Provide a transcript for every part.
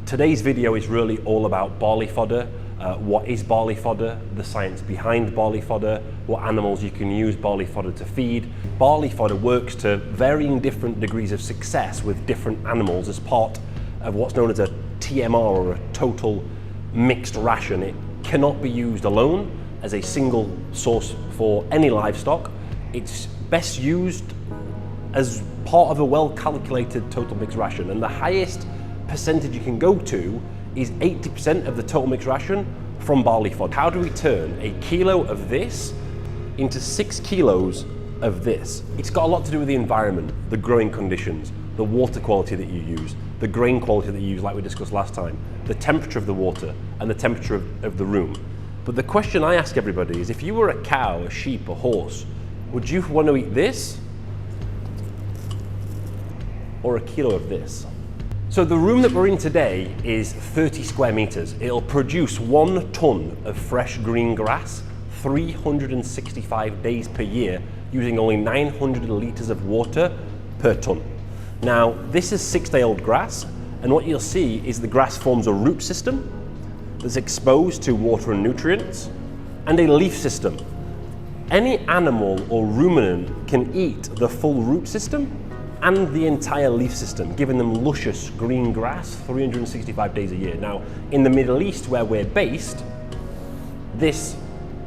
Today's video is really all about barley fodder. What is barley fodder, the science behind barley fodder, what animals you can use barley fodder to feed. Barley fodder works to varying different degrees of success with different animals as part of what's known as a TMR, or a total mixed ration. It cannot be used alone as a single source for any livestock. It's best used as part of a well-calculated total mixed ration, and the highest percentage you can go to is 80% of the total mixed ration from barley fodder. How do we turn a kilo of this into 6 kilos of this? It's got a lot to do with the environment, the growing conditions, the water quality that you use, the grain quality that you use, like we discussed last time, the temperature of the water and the temperature of the room. But the question I ask everybody is, if you were a cow, a sheep, a horse, would you want to eat this or a kilo of this? So the room that we're in today is 30 square meters. It'll produce 1 tonne of fresh green grass 365 days per year, using only 900 litres of water per tonne. Now, this is 6-day-old grass, and what you'll see is the grass forms a root system that's exposed to water and nutrients, and a leaf system. Any animal or ruminant can eat the full root system and the entire leaf system, giving them luscious green grass 365 days a year. Now, in the Middle East, where we're based, this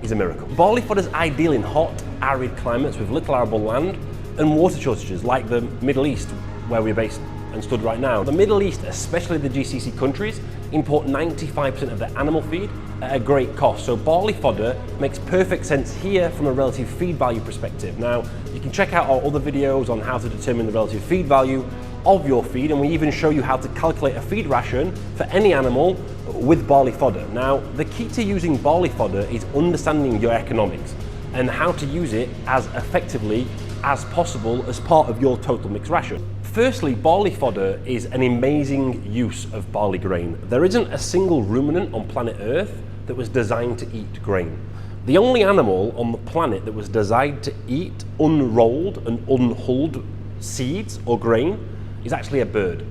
is a miracle. Barley fodder is ideal in hot, arid climates with little arable land and water shortages, like the Middle East, where we're based and stood right now. The Middle East, especially the GCC countries, import 95% of their animal feed at a great cost. So barley fodder makes perfect sense here from a relative feed value perspective. Now, you can check out our other videos on how to determine the relative feed value of your feed, and we even show you how to calculate a feed ration for any animal with barley fodder. Now, the key to using barley fodder is understanding your economics and how to use it as effectively as possible as part of your total mixed ration. Firstly, barley fodder is an amazing use of barley grain. There isn't a single ruminant on planet Earth that was designed to eat grain. The only animal on the planet that was designed to eat unrolled and unhulled seeds or grain is actually a bird.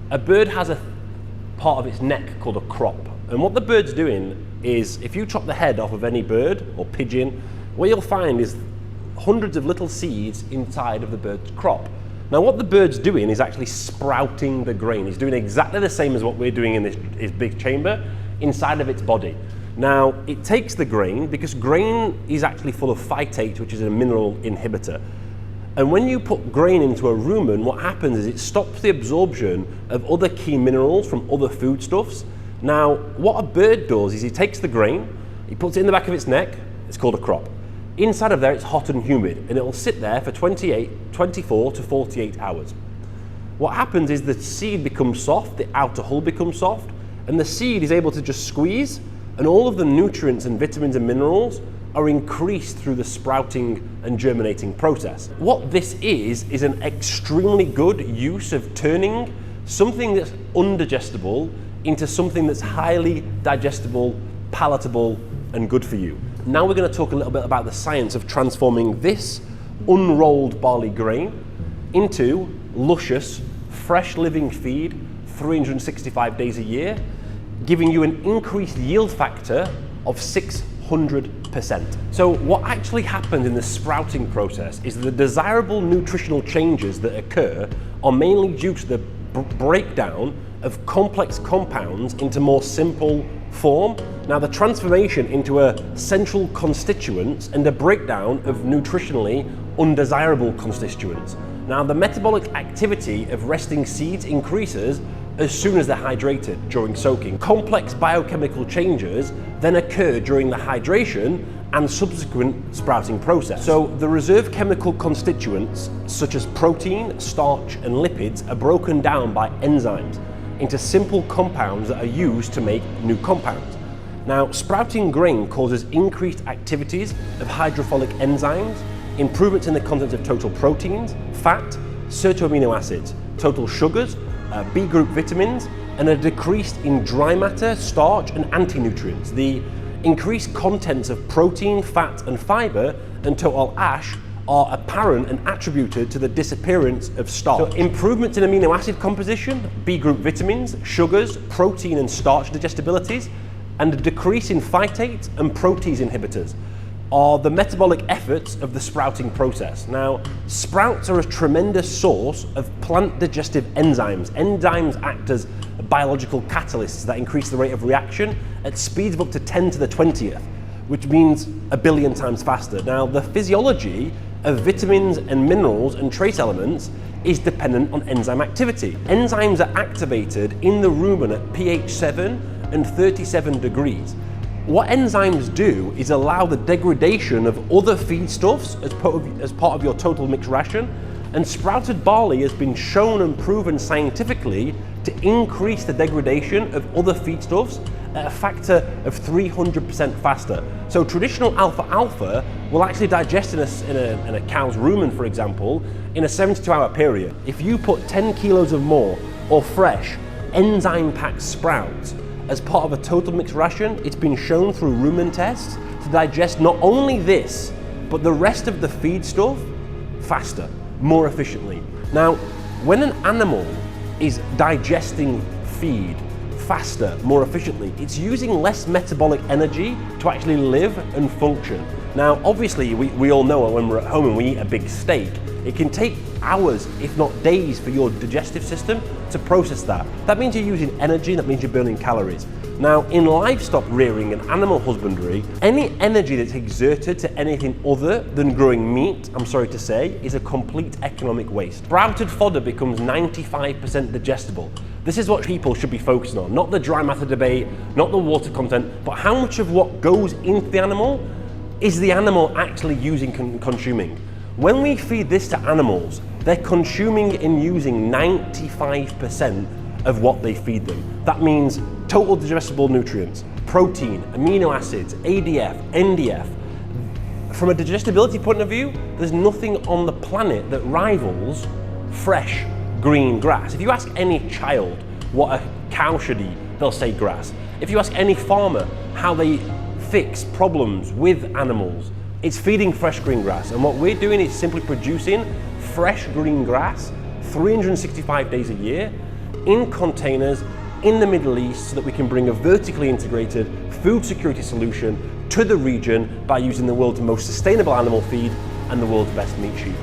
A bird has a part of its neck called a crop. And what the bird's doing is, if you chop the head off of any bird or pigeon, what you'll find is hundreds of little seeds inside of the bird's crop. Now, what the bird's doing is actually sprouting the grain. It's doing exactly the same as what we're doing in this big chamber inside of its body. Now, it takes the grain, because grain is actually full of phytate, which is a mineral inhibitor. And when you put grain into a rumen, what happens is it stops the absorption of other key minerals from other foodstuffs. Now, what a bird does is he takes the grain, he puts it in the back of its neck, it's called a crop. Inside of there, it's hot and humid, and it will sit there for 24 to 48 hours. What happens is the seed becomes soft, the outer hull becomes soft, and the seed is able to just squeeze, and all of the nutrients and vitamins and minerals are increased through the sprouting and germinating process. What this is an extremely good use of turning something that's undigestible into something that's highly digestible, palatable, and good for you. Now we're going to talk a little bit about the science of transforming this unrolled barley grain into luscious, fresh living feed 365 days a year, giving you an increased yield factor of 600%. So what actually happens in the sprouting process is the desirable nutritional changes that occur are mainly due to the breakdown of complex compounds into more simple form. Now, the transformation into a central constituents and a breakdown of nutritionally undesirable constituents. Now, the metabolic activity of resting seeds increases as soon as they're hydrated during soaking. Complex biochemical changes then occur during the hydration and subsequent sprouting process. So the reserve chemical constituents such as protein, starch, and lipids are broken down by enzymes into simple compounds that are used to make new compounds. Now, sprouting grain causes increased activities of hydropholic enzymes, improvements in the content of total proteins, fat, certain amino acids, total sugars, B group vitamins, and a decrease in dry matter, starch, and anti-nutrients. The increased contents of protein, fat, and fiber and total ash are apparent and attributed to the disappearance of starch. So improvements in amino acid composition, B group vitamins, sugars, protein and starch digestibilities, and a decrease in phytate and protease inhibitors are the metabolic efforts of the sprouting process. Now, sprouts are a tremendous source of plant digestive enzymes. Enzymes act as biological catalysts that increase the rate of reaction at speeds of up to 10 to the 20th, which means 1 billion times faster. Now, the physiology of vitamins and minerals and trace elements is dependent on enzyme activity. Enzymes are activated in the rumen at pH 7 and 37 degrees. What enzymes do is allow the degradation of other feedstuffs as part of your total mixed ration, and sprouted barley has been shown and proven scientifically to increase the degradation of other feedstuffs at a factor of 300% faster. So traditional alfalfa will actually digest in a cow's rumen, for example, in a 72-hour period. If you put 10 kilos of more or fresh enzyme-packed sprouts as part of a total mixed ration, it's been shown through rumen tests to digest not only this, but the rest of the feed stuff faster, more efficiently. Now, when an animal is digesting feed faster, more efficiently, it's using less metabolic energy to actually live and function. Now, obviously, we all know when we're at home and we eat a big steak, it can take hours, if not days, for your digestive system to process that. That means you're using energy, that means you're burning calories. Now, in livestock rearing and animal husbandry, any energy that's exerted to anything other than growing meat, I'm sorry to say, is a complete economic waste. Sprouted fodder becomes 95% digestible. This is what people should be focusing on, not the dry matter debate, not the water content, but how much of what goes into the animal is the animal actually using and consuming. When we feed this to animals, they're consuming and using 95% of what they feed them. That means total digestible nutrients, protein, amino acids, ADF, NDF. From a digestibility point of view, there's nothing on the planet that rivals fresh green grass. If you ask any child what a cow should eat, they'll say grass. If you ask any farmer how they fix problems with animals, it's feeding fresh green grass. And what we're doing is simply producing fresh green grass 365 days a year in containers in the Middle East so that we can bring a vertically integrated food security solution to the region by using the world's most sustainable animal feed and the world's best meat sheep.